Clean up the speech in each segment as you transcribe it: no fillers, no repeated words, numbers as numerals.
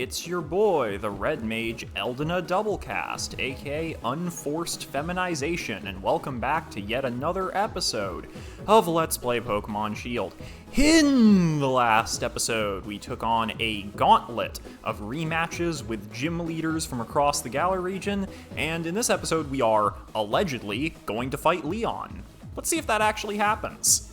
it's your boy, the Red Mage Eldena Doublecast, aka Unforced Feminization, and welcome back to yet another episode of Let's Play Pokemon Shield. In the last episode, we took on a gauntlet of rematches with gym leaders from across the Galar region, and in this episode we are, allegedly, going to fight Leon. Let's see if that actually happens.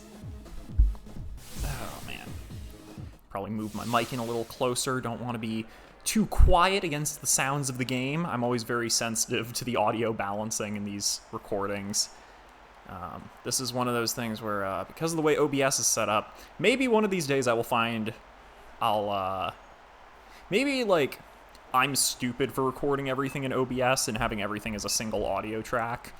Probably move my mic in a little closer, don't want to be too quiet against the sounds of the game. I'm always very sensitive to the audio balancing in these recordings. This is one of those things where, because of the way OBS is set up, maybe one of these days I will find maybe, like, I'm stupid for recording everything in OBS and having everything as a single audio track.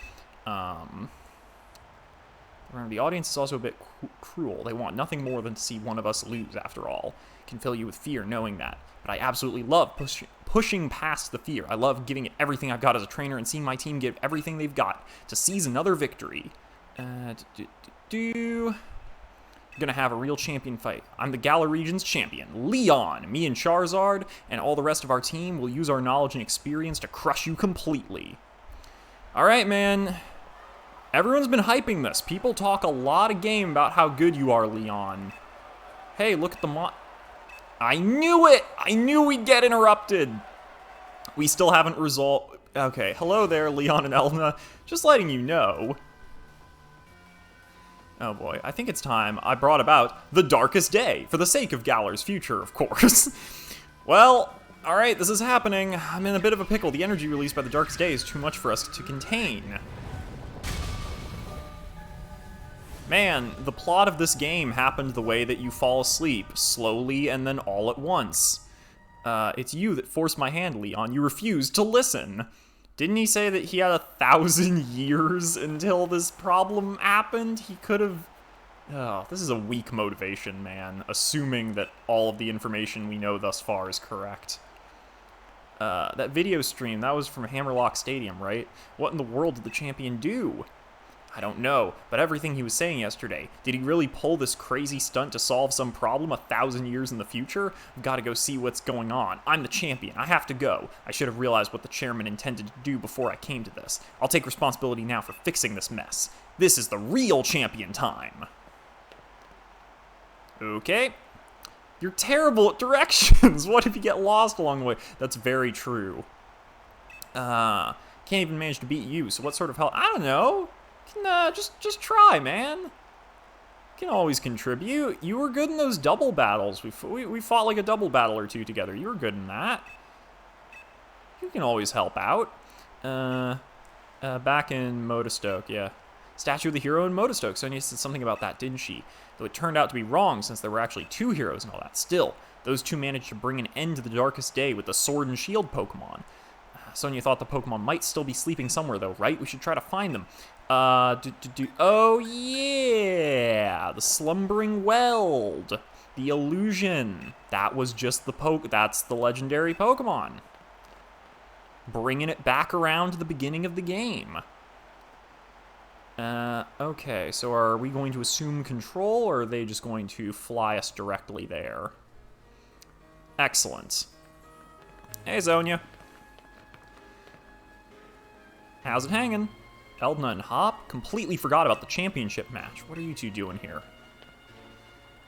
Remember, the audience is also a bit cruel. They want nothing more than to see one of us lose, after all. It can fill you with fear knowing that. But I absolutely love pushing past the fear. I love giving it everything I've got as a trainer and seeing my team give everything they've got to seize another victory. I'm gonna have a real champion fight. I'm the Galar region's champion, Leon. Me and Charizard and all the rest of our team will use our knowledge and experience to crush you completely. Alright, man. Everyone's been hyping this. People talk a lot of game about how good you are, Leon. Hey, look at the I knew it! I knew we'd get interrupted! We still haven't resolved... Okay, hello there, Leon and Eldena. Just letting you know. Oh boy, I think it's time I brought about the darkest day, for the sake of Galar's future, of course. Well, alright, this is happening. I'm in a bit of a pickle. The energy released by the darkest day is too much for us to contain. Man, the plot of this game happened the way that you fall asleep, slowly and then all at once. It's you that forced my hand, Leon. You refused to listen. Didn't he say that he had 1,000 years until this problem happened? He could have... Oh, this is a weak motivation, man, assuming that all of the information we know thus far is correct. That video stream, that was from Hammerlock Stadium, right? What in the world did the champion do? I don't know, but everything he was saying yesterday, did he really pull this crazy stunt to solve some problem 1,000 years in the future? I've got to go see what's going on. I'm the champion. I have to go. I should have realized what the chairman intended to do before I came to this. I'll take responsibility now for fixing this mess. This is the real champion time. Okay. You're terrible at directions. What if you get lost along the way? That's very true. Can't even manage to beat you, so what sort of help? I don't know. Just try, man. You can always contribute. You were good in those double battles. We fought like a double battle or two together. You were good in that. You can always help out. Back in Modestoke, yeah. Statue of the hero in Modestoke. Sonia said something about that, didn't she? Though it turned out to be wrong since there were actually two heroes and all that. Still, those two managed to bring an end to the darkest day with the Sword and Shield Pokemon. Sonia thought the Pokemon might still be sleeping somewhere, though, right? We should try to find them. Oh yeah, the Slumbering Weld, the Illusion. That was just that's the legendary Pokemon. Bringing it back around to the beginning of the game. Okay, so are we going to assume control, or are they just going to fly us directly there? Excellent. Hey, Sonia. How's it hanging? Eldena and Hop completely forgot about the championship match. What are you two doing here?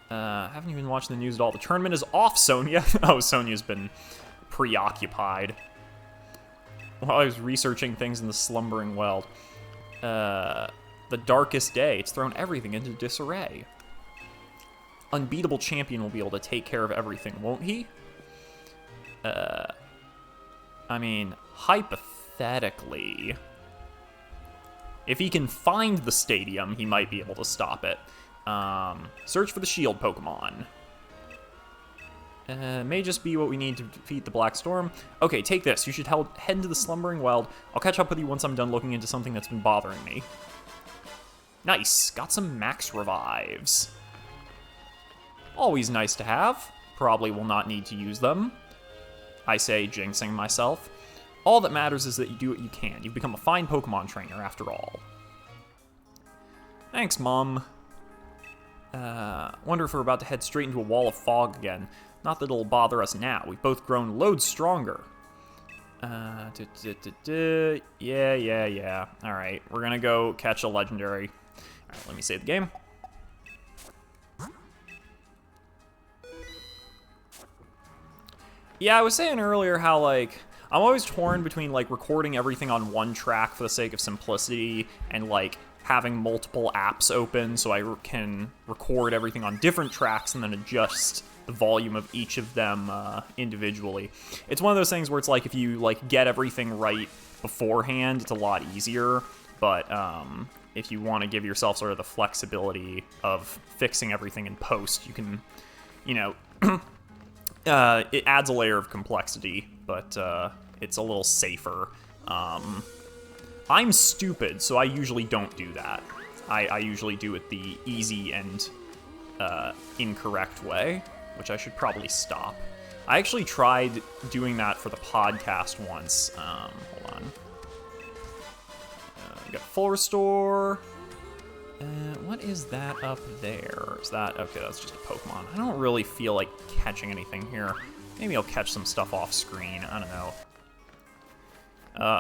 Haven't even watched the news at all. The tournament is off, Sonia. Oh, Sonia's been preoccupied. While I was researching things in the Slumbering Weld. The darkest day. It's thrown everything into disarray. Unbeatable champion will be able to take care of everything, won't he? I mean, hypothetically... If he can find the stadium, he might be able to stop it. Search for the shield Pokemon. May just be what we need to defeat the Black Storm. Okay, take this. You should head to the Slumbering Weld. I'll catch up with you once I'm done looking into something that's been bothering me. Nice. Got some max revives. Always nice to have. Probably will not need to use them. I say, jinxing myself. All that matters is that you do what you can. You've become a fine Pokemon trainer, after all. Thanks, Mom. Wonder if we're about to head straight into a wall of fog again. Not that it'll bother us now. We've both grown loads stronger. Yeah. Alright, we're gonna go catch a legendary. Alright, let me save the game. Yeah, I was saying earlier how, like, I'm always torn between, like, recording everything on one track for the sake of simplicity and, like, having multiple apps open so I can record everything on different tracks and then adjust the volume of each of them individually. It's one of those things where it's like if you, like, get everything right beforehand, it's a lot easier, but if you want to give yourself sort of the flexibility of fixing everything in post, you can, you know... it adds a layer of complexity, but it's a little safer. I'm stupid, so I usually don't do that. I usually do it the easy and incorrect way, which I should probably stop. I actually tried doing that for the podcast once. Hold on. We got full restore. What is that up there? Is that... Okay, that's just a Pokemon. I don't really feel like catching anything here. Maybe I'll catch some stuff off screen. I don't know.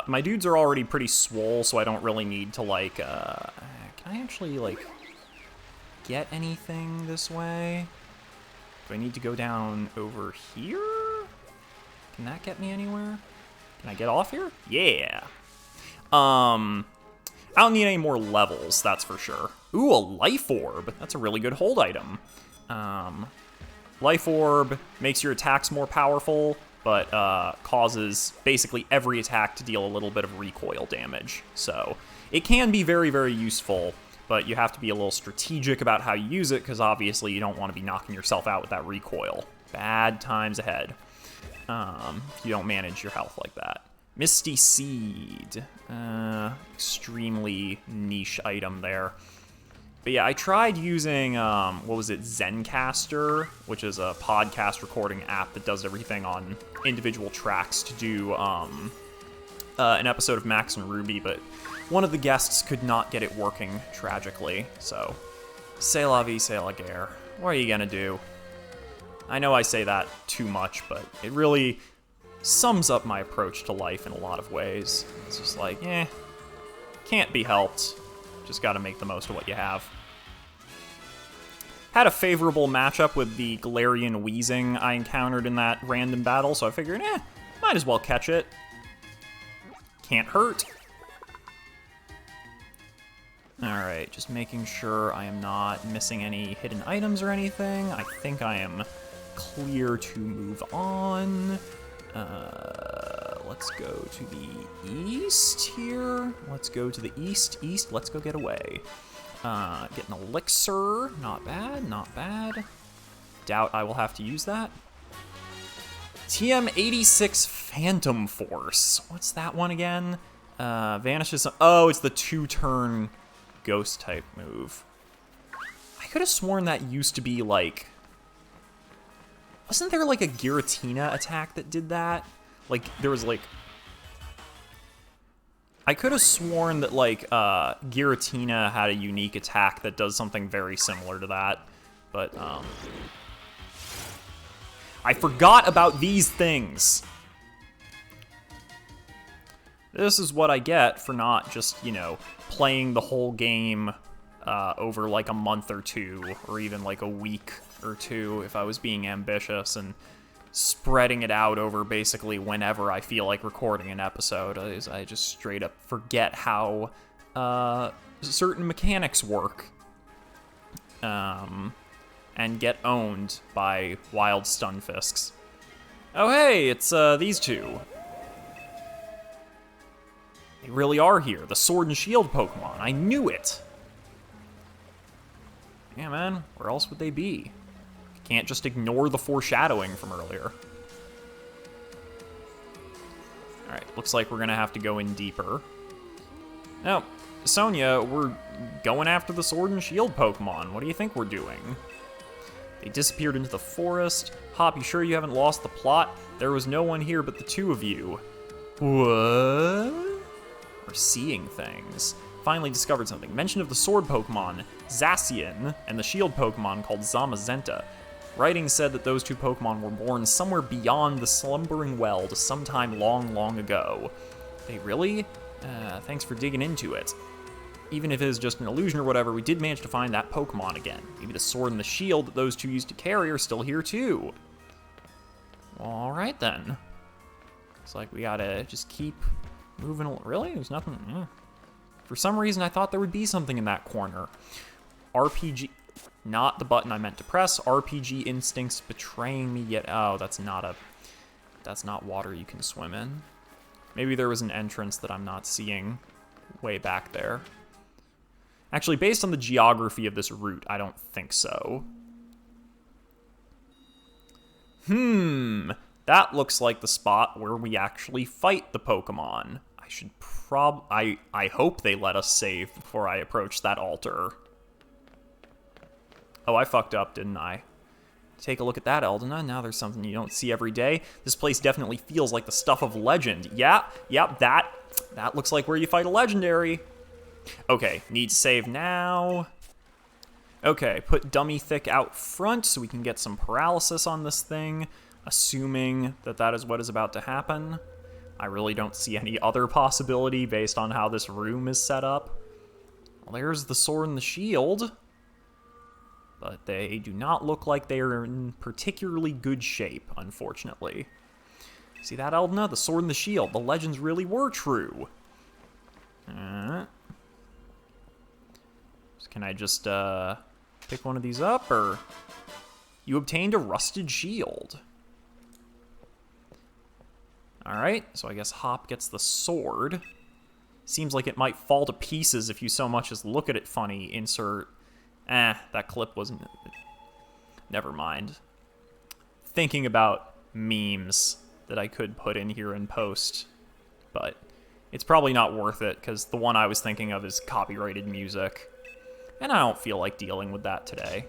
My dudes are already pretty swole, so I don't really need to, like... can I actually, like, get anything this way? Do I need to go down over here? Can that get me anywhere? Can I get off here? Yeah. I don't need any more levels, that's for sure. Ooh, a Life Orb. That's a really good hold item. Life Orb makes your attacks more powerful, but causes basically every attack to deal a little bit of recoil damage. So it can be very, very useful, but you have to be a little strategic about how you use it, because obviously you don't want to be knocking yourself out with that recoil. Bad times ahead if you don't manage your health like that. Misty Seed. Extremely niche item there. But yeah, I tried using, what was it, Zencaster, which is a podcast recording app that does everything on individual tracks to do an episode of Max and Ruby, but one of the guests could not get it working, tragically. So, c'est la vie, c'est la guerre. What are you gonna do? I know I say that too much, but it really sums up my approach to life in a lot of ways. It's just like, can't be helped. Just gotta make the most of what you have. Had a favorable matchup with the Galarian Weezing I encountered in that random battle, so I figured, might as well catch it. Can't hurt. Alright, just making sure I am not missing any hidden items or anything. I think I am clear to move on. Let's go to the east here. Let's go to the east. Let's go get away. Get an elixir. Not bad, not bad. Doubt I will have to use that. TM86 Phantom Force. What's that one again? Vanishes. Oh, it's the 2-turn ghost type move. I could have sworn that used to be like... Wasn't there like a Giratina attack that did that? Like, there was like... I could have sworn that like Giratina had a unique attack that does something very similar to that. But, I forgot about these things. This is what I get for not just, you know, playing the whole game over like a month or two, or even like a week or two if I was being ambitious, and spreading it out over basically whenever I feel like recording an episode. I just straight up forget how certain mechanics work. And get owned by wild Stunfisks. Oh hey, it's these two. They really are here, the Sword and Shield Pokemon. I knew it! Yeah, man, where else would they be? Can't just ignore the foreshadowing from earlier. Alright, looks like we're gonna have to go in deeper. Now, Sonia, we're going after the Sword and Shield Pokemon. What do you think we're doing? They disappeared into the forest. Hop, you sure you haven't lost the plot? There was no one here but the two of you. What? We're seeing things. Finally discovered something. Mention of the sword Pokemon, Zacian, and the shield Pokemon called Zamazenta. Writing said that those two Pokemon were born somewhere beyond the Slumbering Weld sometime long, long ago. They really? Thanks for digging into it. Even if it is just an illusion or whatever, we did manage to find that Pokemon again. Maybe the sword and the shield that those two used to carry are still here too. Alright then. Looks like we gotta just keep moving. Really? There's nothing. For some reason, I thought there would be something in that corner. RPG. Not the button I meant to press. RPG instincts betraying me yet. Oh, that's not water you can swim in. Maybe there was an entrance that I'm not seeing way back there. Actually, based on the geography of this route, I don't think so. That looks like the spot where we actually fight the Pokemon. I should I hope they let us save before I approach that altar. Oh, I fucked up, didn't I? Take a look at that, Eldena. Now there's something you don't see every day. This place definitely feels like the stuff of legend. Yeah, that looks like where you fight a legendary. Okay, need to save now. Okay, put Dummy Thick out front so we can get some paralysis on this thing, assuming that that is what is about to happen. I really don't see any other possibility based on how this room is set up. Well, there's the sword and the shield, but they do not look like they are in particularly good shape, unfortunately. See that, Eldena? The sword and the shield. The legends really were true. Can I just pick one of these up, or... You obtained a rusted shield. Alright, so I guess Hop gets the sword. Seems like it might fall to pieces if you so much as look at it funny. Insert... that clip wasn't... Never mind. Thinking about memes that I could put in here in post. But it's probably not worth it, because the one I was thinking of is copyrighted music. And I don't feel like dealing with that today.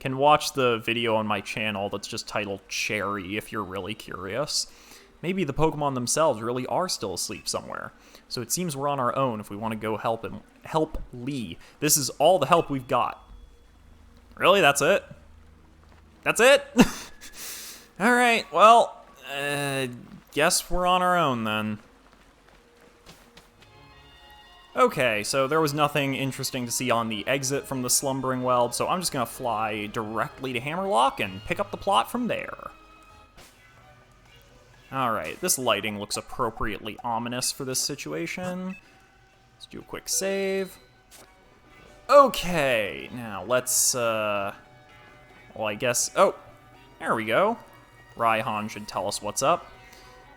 Can watch the video on my channel that's just titled Cherry if you're really curious. Maybe the Pokemon themselves really are still asleep somewhere. So it seems we're on our own if we want to go help Lee. This is all the help we've got. Really? That's it? That's it? Alright, well, guess we're on our own then. Okay, so there was nothing interesting to see on the exit from the Slumbering Weld, so I'm just gonna fly directly to Hammerlock and pick up the plot from there. Alright, this lighting looks appropriately ominous for this situation. Let's do a quick save. Okay, now let's, well, I guess, oh, there we go. Raihan should tell us what's up.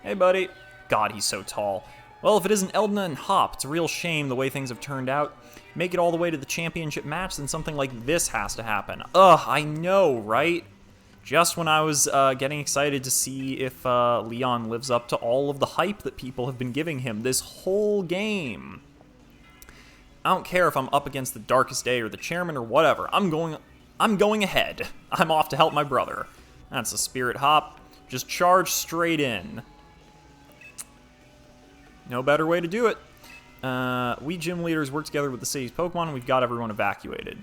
Hey, buddy. God, he's so tall. Well, if it isn't Eldena and Hop, it's a real shame the way things have turned out. Make it all the way to the championship match, then something like this has to happen. Ugh, I know, right? Just when I was getting excited to see if Leon lives up to all of the hype that people have been giving him this whole game. I don't care if I'm up against the Darkest Day or the chairman or whatever. I'm going ahead. I'm off to help my brother. That's the spirit, Hop. Just charge straight in. No better way to do it. We gym leaders work together with the city's Pokemon, and we've got everyone evacuated.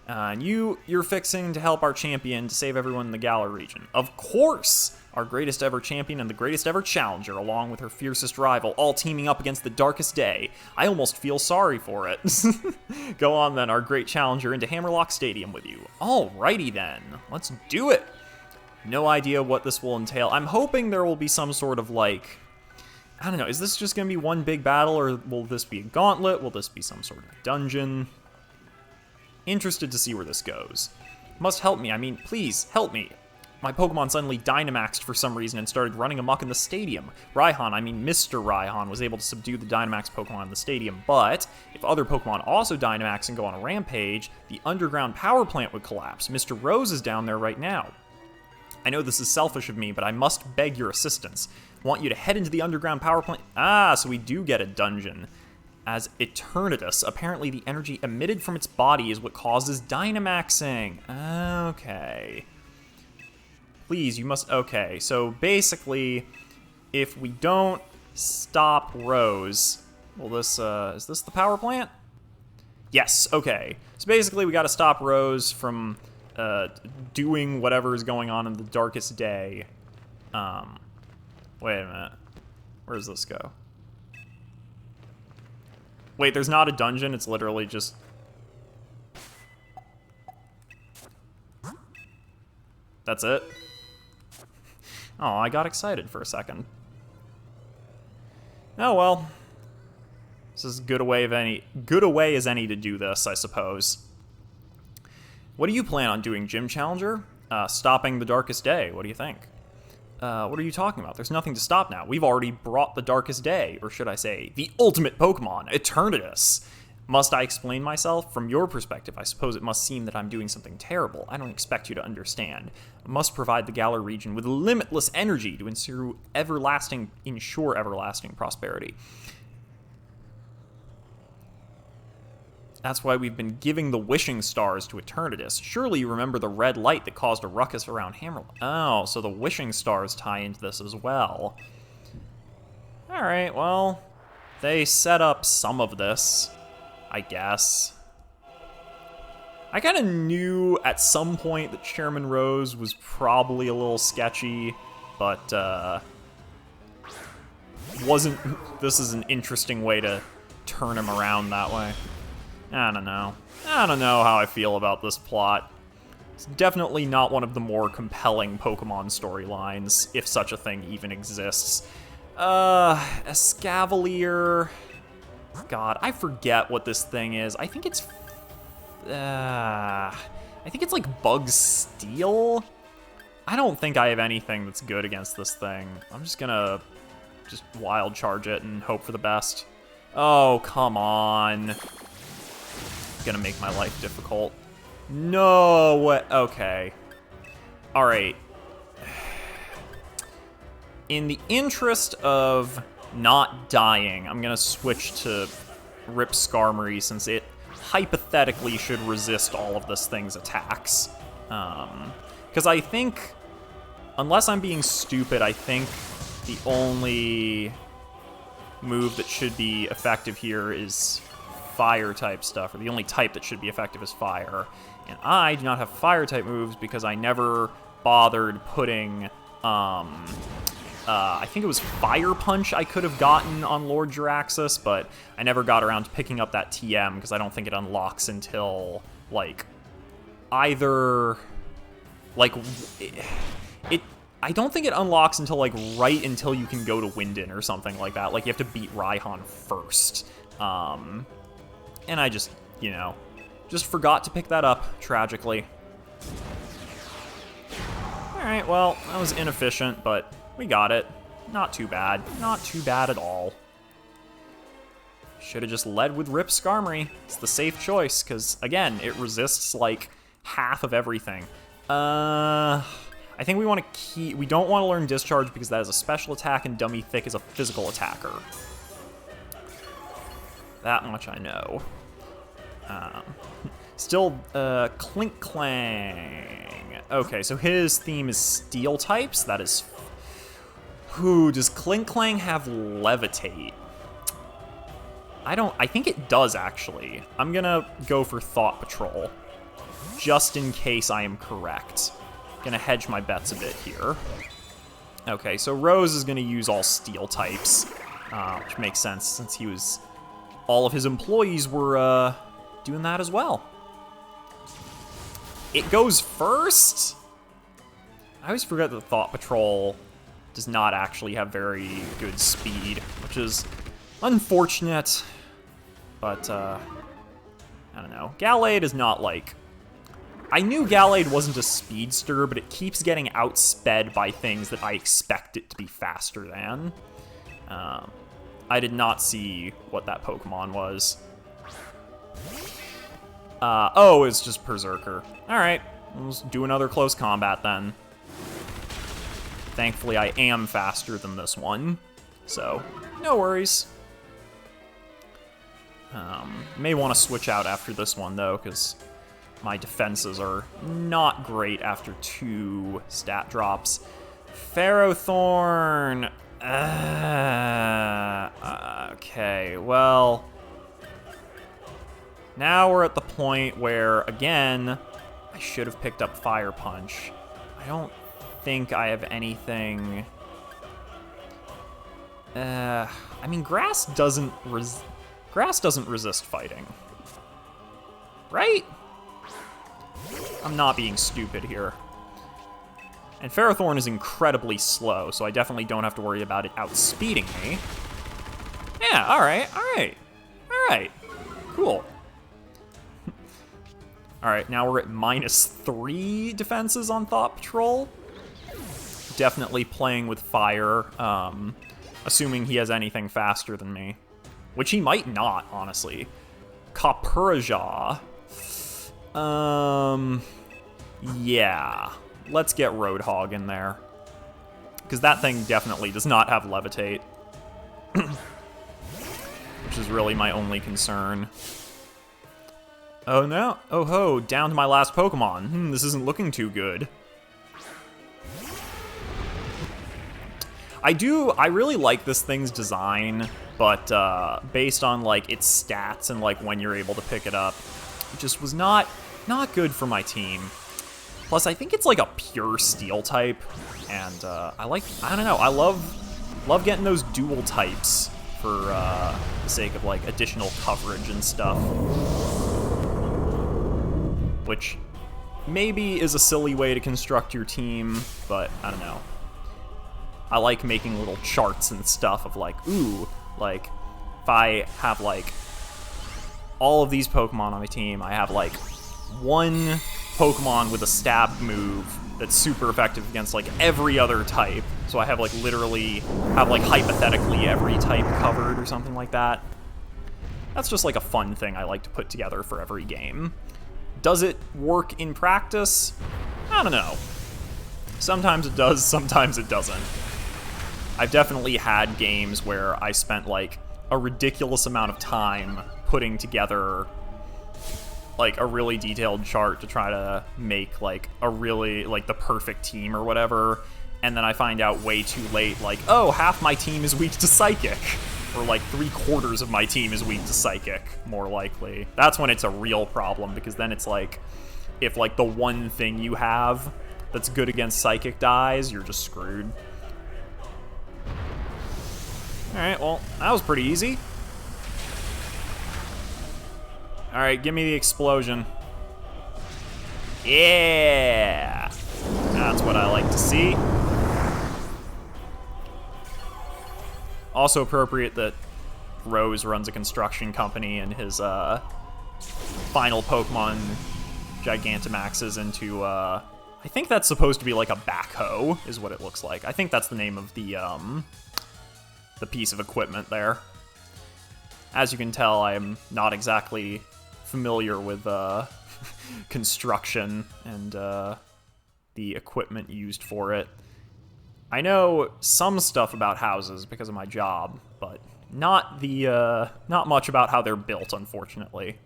And you're fixing to help our champion to save everyone in the Galar region. Of course! Our greatest ever champion and the greatest ever challenger, along with her fiercest rival, all teaming up against the Darkest Day. I almost feel sorry for it. Go on then, our great challenger, into Hammerlock Stadium with you. Alrighty then, let's do it! No idea what this will entail. I'm hoping there will be some sort of, like... I don't know, is this just going to be one big battle, or will this be a gauntlet? Will this be some sort of dungeon? Interested to see where this goes. Must help me, I mean, please, help me. My Pokemon suddenly Dynamaxed for some reason and started running amok in the stadium. Raihan, I mean Mr. Raihan, was able to subdue the Dynamax Pokemon in the stadium, but if other Pokemon also Dynamax and go on a rampage, the underground power plant would collapse. Mr. Rose is down there right now. I know this is selfish of me, but I must beg your assistance. Want you to head into the underground power plant. So we do get a dungeon. As Eternatus, apparently the energy emitted from its body is what causes Dynamaxing. Okay. Please, you must... Okay, so basically, if we don't stop Rose, Will this, is this the power plant? Yes, okay. So basically we gotta stop Rose from, doing whatever is going on in the darkest day. Wait a minute. Where does this go? Wait, there's not a dungeon, it's literally just... That's it? Oh, I got excited for a second. Oh well. This is good a way as any to do this, I suppose. What do you plan on doing, Gym Challenger? Stopping the darkest day, what do you think? What are you talking about? There's nothing to stop now. We've already brought the darkest day, or should I say, the ultimate Pokemon, Eternatus. Must I explain myself? From your perspective, I suppose it must seem that I'm doing something terrible. I don't expect you to understand. I must provide the Galar region with limitless energy to ensure everlasting prosperity. That's why we've been giving the wishing stars to Eternatus. Surely you remember the red light that caused a ruckus around Hammerlund. Oh, so the wishing stars tie into this as well. Alright, well, they set up some of this, I guess. I kind of knew at some point that Chairman Rose was probably a little sketchy, but, this is an interesting way to turn him around that way. I don't know. I don't know how I feel about this plot. It's definitely not one of the more compelling Pokemon storylines, if such a thing even exists. Escavalier... God, I forget what this thing is. I think it's like Bug Steel? I don't think I have anything that's good against this thing. I'm just gonna wild charge it and hope for the best. Oh, come on. Gonna make my life difficult. No way. Okay. Alright. In the interest of not dying, I'm gonna switch to Rip Skarmory since it hypothetically should resist all of this thing's attacks. Because I think, unless I'm being stupid, I think the only move that should be effective here is fire type stuff, or the only type that should be effective is fire. And I do not have fire type moves because I never bothered putting, I think it was Fire Punch I could have gotten on Lord Jiraxis, but I never got around to picking up that TM because I don't think it unlocks until, like, either, like, I don't think it unlocks until, like, right until you can go to Wyndon or something like that. Like, you have to beat Raihan first. And I just, you know, just forgot to pick that up, tragically. Alright, well, that was inefficient, but we got it. Not too bad. Not too bad at all. Should have just led with Rip Skarmory. It's the safe choice, because, again, it resists, like, half of everything. I think we want to keep... We don't want to learn Discharge because that is a special attack and Dummy Thick is a physical attacker. That much I know. Still, Clink Clang. Okay, so his theme is Steel types. That is... Who does Clink Clang have Levitate? I think it does, actually. I'm gonna go for Thought Patrol, just in case I am correct. Gonna hedge my bets a bit here. Okay, so Rose is gonna use all Steel types, which makes sense since he was... All of his employees were, doing that as well. It goes first? I always forget that Thought Patrol does not actually have very good speed, which is unfortunate. But, I don't know. Gallade is not like... I knew Gallade wasn't a speedster, but it keeps getting outsped by things that I expect it to be faster than. I did not see what that Pokemon was. Oh, it's just Berserker. Alright, let's do another close combat then. Thankfully, I am faster than this one, so no worries. May want to switch out after this one, though, because my defenses are not great after 2 stat drops. Ferrothorn! Okay, well... Now we're at the point where, again, I should have picked up Fire Punch. I don't think I have anything... I mean, grass doesn't resist fighting. Right? I'm not being stupid here. And Ferrothorn is incredibly slow, so I definitely don't have to worry about it outspeeding me. Yeah, alright. Cool. Alright, now we're at -3 defenses on Thought Patrol. Definitely playing with fire, assuming he has anything faster than me. Which he might not, honestly. Kapuraja. Yeah. Let's get Roadhog in there. Because that thing definitely does not have Levitate. Which is really my only concern. Oh no. Oh ho, down to my last Pokemon. This isn't looking too good. I really like this thing's design, but based on like its stats and like when you're able to pick it up, it just was not good for my team. Plus, I think it's like a pure steel type, and I don't know, I love getting those dual types for the sake of like additional coverage and stuff. Which maybe is a silly way to construct your team, but I don't know. I like making little charts and stuff of like, ooh, like if I have like all of these Pokemon on my team, I have like one Pokemon with a stab move that's super effective against like every other type. So I have like literally have like hypothetically every type covered or something like that. That's just like a fun thing I like to put together for every game. Does it work in practice? I don't know. Sometimes it does, sometimes it doesn't. I've definitely had games where I spent like a ridiculous amount of time putting together like a really detailed chart to try to make like a really like the perfect team or whatever, and then I find out way too late like, oh, half my team is weak to Psychic, or like 3/4 of my team is weak to Psychic, more likely. That's when it's a real problem, because then it's like if like the one thing you have that's good against Psychic dies, you're just screwed. Alright, well, that was pretty easy. Alright, give me the explosion. Yeah! That's what I like to see. Also appropriate that Rose runs a construction company and his final Pokemon Gigantamaxes into, I think that's supposed to be like a backhoe, is what it looks like. I think that's the name of the piece of equipment there. As you can tell, I am not exactly familiar with construction and the equipment used for it. I know some stuff about houses because of my job, but not much about how they're built, unfortunately.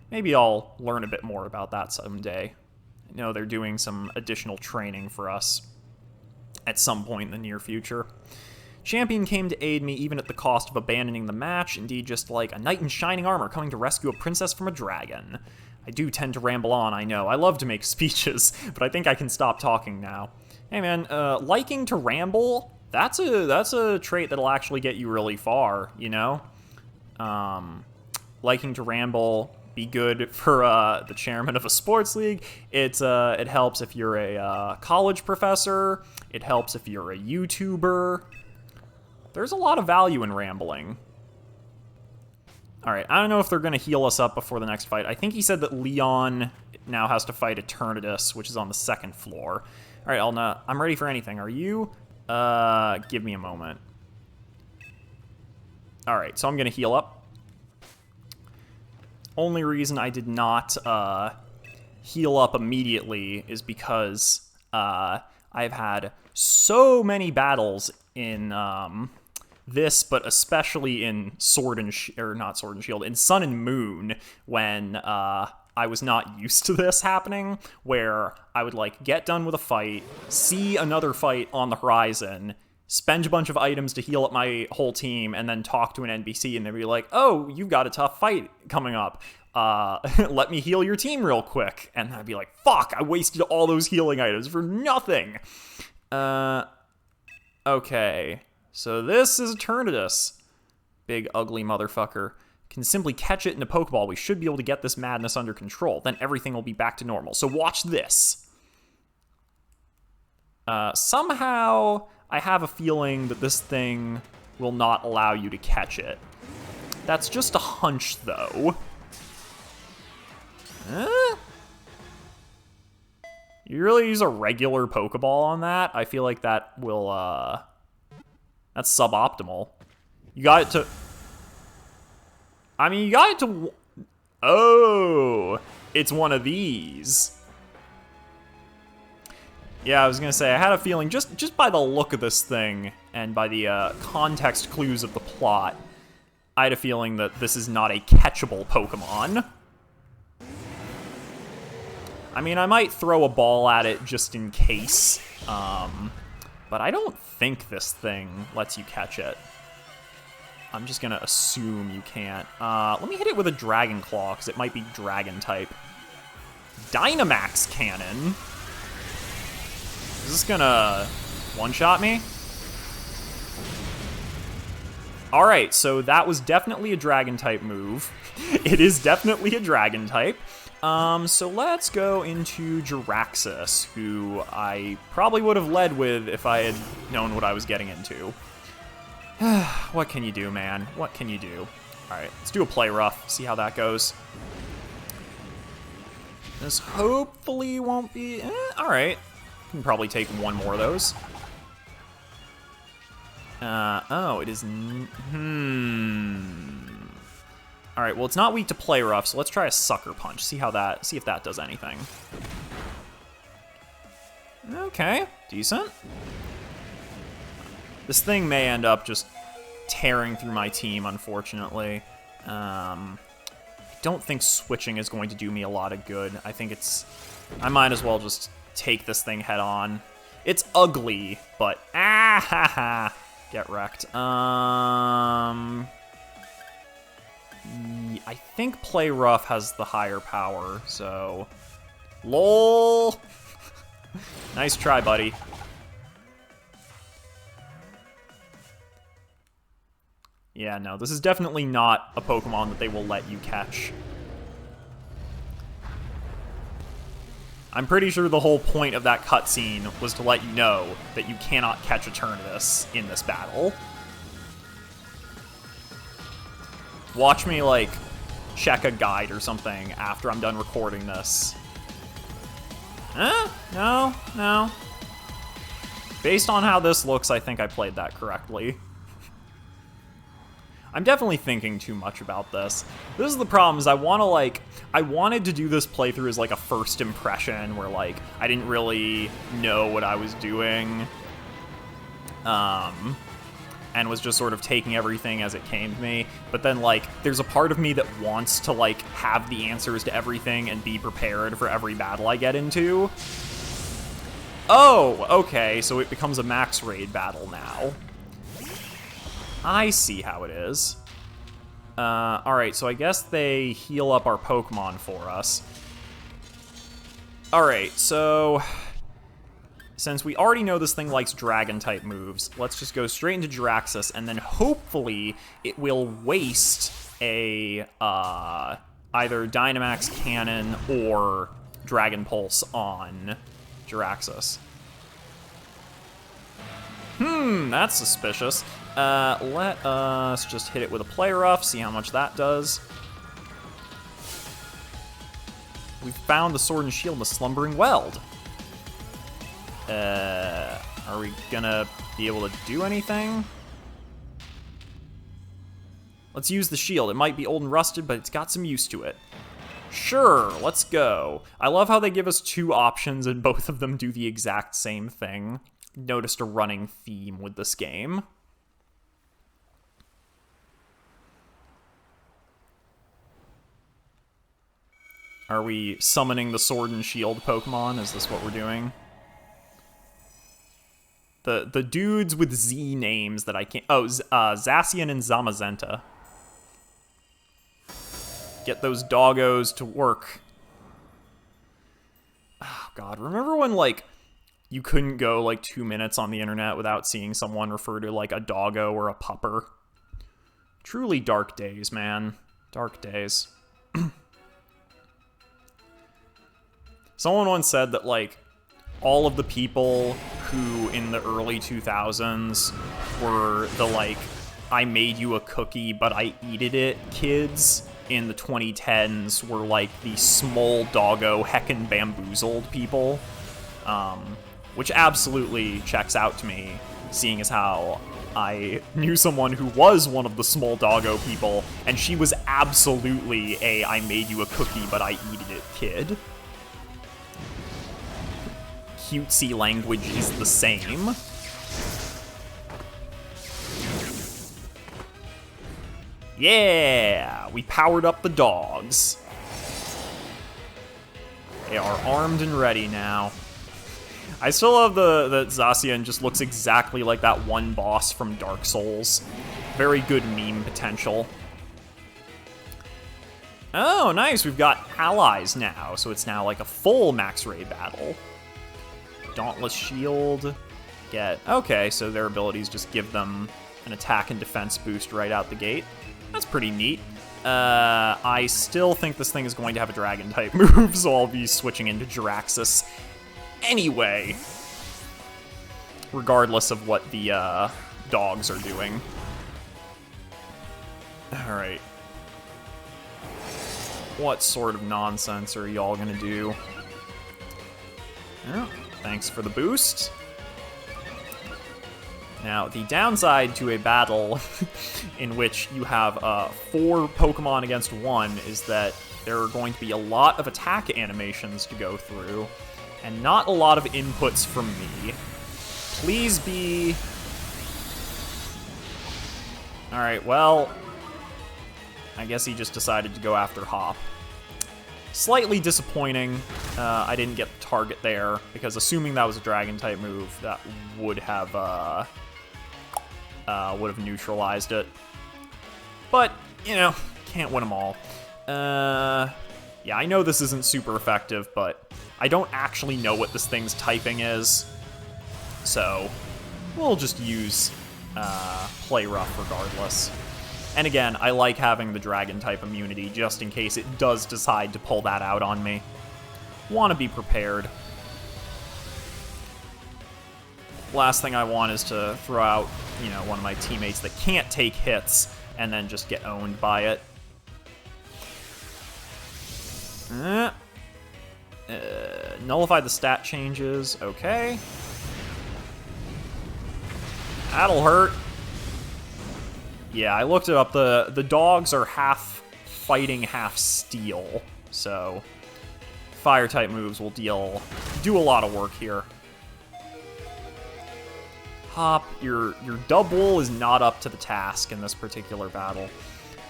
Maybe I'll learn a bit more about that someday. I know they're doing some additional training for us at some point in the near future. Champion came to aid me even at the cost of abandoning the match, indeed just like a knight in shining armor coming to rescue a princess from a dragon. I do tend to ramble on, I know. I love to make speeches, but I think I can stop talking now. Hey man, liking to ramble, that's a trait that'll actually get you really far, you know? Liking to ramble, be good for the chairman of a sports league. It helps if you're a college professor. It helps if you're a YouTuber. There's a lot of value in rambling. Alright, I don't know if they're going to heal us up before the next fight. I think he said that Leon now has to fight Eternatus, which is on the 2nd floor. Alright, I'm ready for anything. Are you? Give me a moment. Alright, so I'm going to heal up. Only reason I did not heal up immediately is because I've had so many battles in this, but especially in in Sun and Moon, when I was not used to this happening, where I would like get done with a fight, see another fight on the horizon, spend a bunch of items to heal up my whole team, and then talk to an NPC, and they'd be like, oh, you've got a tough fight coming up. Let me heal your team real quick. And I'd be like, fuck, I wasted all those healing items for nothing. Okay. So this is Eternatus. Big, ugly motherfucker. Can simply catch it in a Pokeball. We should be able to get this madness under control. Then everything will be back to normal. So watch this. Somehow, I have a feeling that this thing will not allow you to catch it. That's just a hunch, though. You really use a regular Pokeball on that? I feel like that will, that's suboptimal. You got it to... I mean, you got it to... Oh! It's one of these. Yeah, I was gonna say, I had a feeling, just by the look of this thing, and by the context clues of the plot, I had a feeling that this is not a catchable Pokemon. I mean, I might throw a ball at it just in case, but I don't think this thing lets you catch it. I'm just gonna assume you can't. Let me hit it with a Dragon Claw, because it might be Dragon-type. Dynamax Cannon? Is this gonna one-shot me? Alright, so that was definitely a Dragon-type move. It is definitely a Dragon-type. So let's go into Jiraxis, who I probably would have led with if I had known what I was getting into. What can you do, man? What can you do? Alright, let's do a play rough, see how that goes. This hopefully won't be... alright. Can probably take one more of those. Oh, it is... Alright, well, it's not weak to play rough, so let's try a Sucker Punch. See if that does anything. Okay, decent. This thing may end up just tearing through my team, unfortunately. I don't think switching is going to do me a lot of good. I think I might as well just take this thing head on. It's ugly, but get wrecked. I think Play Rough has the higher power, so... LOL! Nice try, buddy. Yeah, no, this is definitely not a Pokemon that they will let you catch. I'm pretty sure the whole point of that cutscene was to let you know that you cannot catch Eternatus in this battle. Watch me, like, check a guide or something after I'm done recording this. No. Based on how this looks, I think I played that correctly. I'm definitely thinking too much about this. This is the problem, is I wanted to do this playthrough as, like, a first impression where, like, I didn't really know what I was doing. And was just sort of taking everything as it came to me. But then, like, there's a part of me that wants to, like, have the answers to everything and be prepared for every battle I get into. Oh, okay, so it becomes a max raid battle now. I see how it is. Alright, so I guess they heal up our Pokemon for us. Alright, so... since we already know this thing likes Dragon-type moves, let's just go straight into Jiraxis, and then hopefully it will waste a, either Dynamax Cannon or Dragon Pulse on Jiraxis. That's suspicious. Let us just hit it with a Play Rough, see how much that does. We've found the Sword and Shield and the Slumbering Weld. Are we gonna be able to do anything? Let's use the shield. It might be old and rusted, but it's got some use to it. Sure, let's go. I love how they give us two options and both of them do the exact same thing. Noticed a running theme with this game. Are we summoning the Sword and Shield Pokemon? Is this what we're doing? The dudes with Z names that I can't... Oh, Zacian and Zamazenta. Get those doggos to work. Oh, God. Remember when, like, you couldn't go, like, 2 minutes on the internet without seeing someone refer to, like, a doggo or a pupper? Truly dark days, man. Dark days. Someone once said that, like, all of the people who, in the early 2000s, were the, like, I made you a cookie, but I eated it kids, in the 2010s were, like, the small doggo heckin' bamboozled people. Which absolutely checks out to me, seeing as how I knew someone who was one of the small doggo people, and she was absolutely a I made you a cookie, but I eated it kid. Cutesy language is the same. Yeah! We powered up the dogs. They are armed and ready now. I still love that Zacian just looks exactly like that one boss from Dark Souls. Very good meme potential. Oh, nice. We've got allies now, so it's now like a full max raid battle. Dauntless Shield. Okay, so their abilities just give them an attack and defense boost right out the gate. That's pretty neat. I still think this thing is going to have a dragon-type move, so I'll be switching into Jiraxis anyway. Regardless of what the dogs are doing. Alright. What sort of nonsense are y'all gonna do? Oh, thanks for the boost. Now, the downside to a battle in which you have 4 Pokemon against 1 is that there are going to be a lot of attack animations to go through, and not a lot of inputs from me. Please be... Alright, well... I guess he just decided to go after Hop. Slightly disappointing. I didn't get the target there, because assuming that was a Dragon-type move, that would have neutralized it. But, you know, can't win them all. Yeah, I know this isn't super effective, but I don't actually know what this thing's typing is. So, we'll just use Play Rough regardless. And again, I like having the Dragon-type immunity just in case it does decide to pull that out on me. Want to be prepared. Last thing I want is to throw out, you know, one of my teammates that can't take hits and then just get owned by it. Nullify the stat changes. Okay. That'll hurt. Yeah, I looked it up. The dogs are half fighting, half steel. So fire-type moves will do a lot of work here. Hop, your double is not up to the task in this particular battle.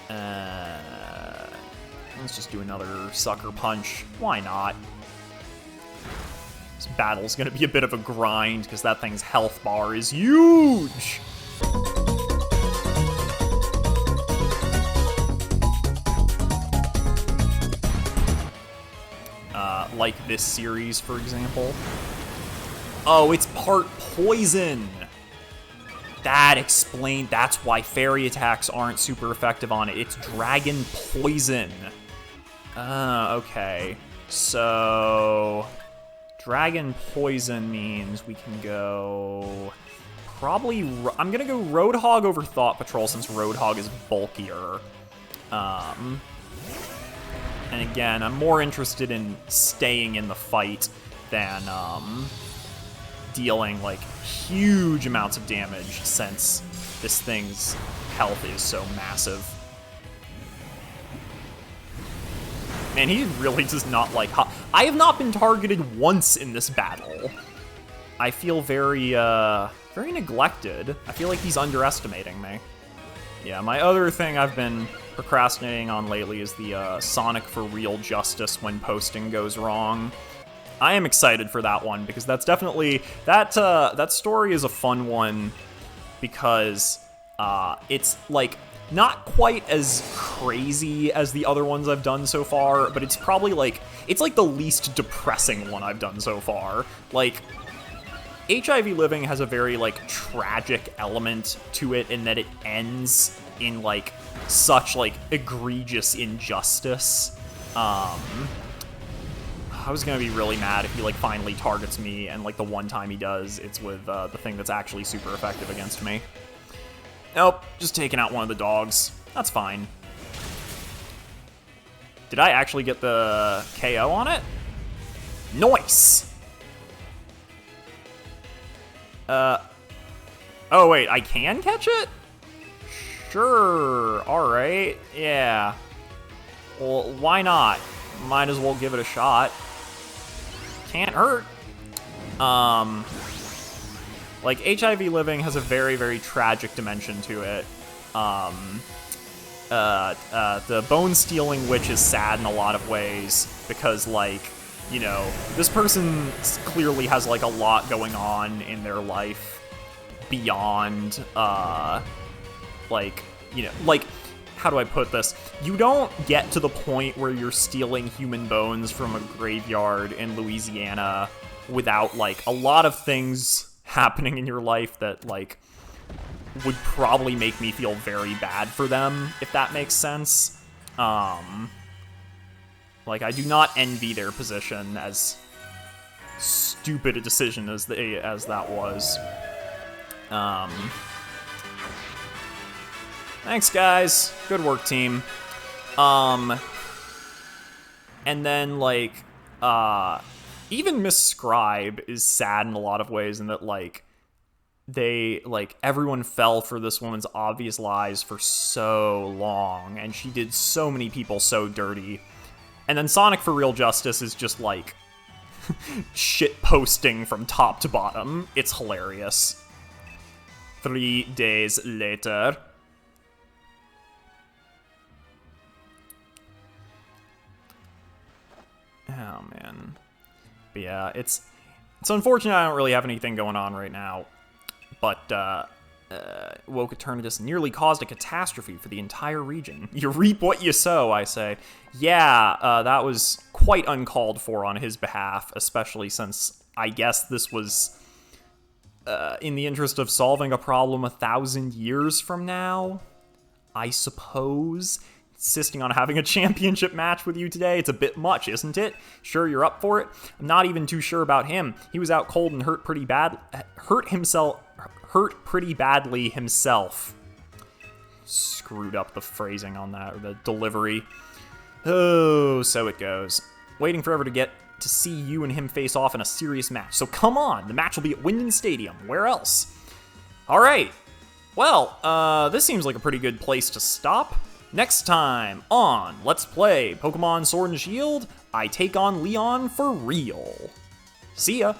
Let's just do another sucker punch. Why not? This battle's gonna be a bit of a grind because that thing's health bar is huge. Like this series, for example. Oh, it's part poison. That's why fairy attacks aren't super effective on it. It's dragon poison. Okay. So, dragon poison means we can go... Probably... I'm gonna go Roadhog over Thought Patrol since Roadhog is bulkier. And again, I'm more interested in staying in the fight than dealing, like, huge amounts of damage since this thing's health is so massive. Man, he really does not like Hop. I have not been targeted once in this battle. I feel very neglected. I feel like he's underestimating me. Yeah, my other thing I've been procrastinating on lately is the Sonic for Real Justice when posting goes wrong. I am excited for that one, because that's definitely... That story is a fun one, because it's, like, not quite as crazy as the other ones I've done so far, but it's probably, like... It's, like, the least depressing one I've done so far. Like, HIV Living has a very, like, tragic element to it in that it ends in, like, such, like, egregious injustice. I was gonna be really mad if he, like, finally targets me, and, like, the one time he does, it's with the thing that's actually super effective against me. Nope, just taking out one of the dogs. That's fine. Did I actually get the KO on it? Nice! Oh wait, I can catch it? Sure, alright, yeah. Well, why not? Might as well give it a shot. Can't hurt. Like, HIV Living has a very, very tragic dimension to it. The bone-stealing witch is sad in a lot of ways, because, like, you know, this person clearly has, like, a lot going on in their life beyond, like, you know, like, how do I put this? You don't get to the point where you're stealing human bones from a graveyard in Louisiana without, like, a lot of things happening in your life that, like, would probably make me feel very bad for them, if that makes sense. Like, I do not envy their position, as stupid a decision as that was. Thanks, guys. Good work, team. And then, like, even Miss Scribe is sad in a lot of ways in that, like, everyone fell for this woman's obvious lies for so long, and she did so many people so dirty. And then Sonic for Real Justice is just, like, shit posting from top to bottom. It's hilarious. 3 days later. Oh, man. But yeah, it's unfortunate I don't really have anything going on right now. But, Woke Eternatus nearly caused a catastrophe for the entire region. You reap what you sow, I say. Yeah, that was quite uncalled for on his behalf, especially since I guess this was in the interest of solving a problem 1,000 years from now, I suppose. Insisting on having a championship match with you today, it's a bit much, isn't it? Sure you're up for it? I'm not even too sure about him. He was out cold and hurt pretty badly himself. Screwed up the phrasing on that, or the delivery. Oh, so it goes. Waiting forever to get to see you and him face off in a serious match. So come on, the match will be at Wyndon Stadium. Where else? All right. Well, this seems like a pretty good place to stop. Next time on Let's Play Pokemon Sword and Shield, I take on Leon for real. See ya!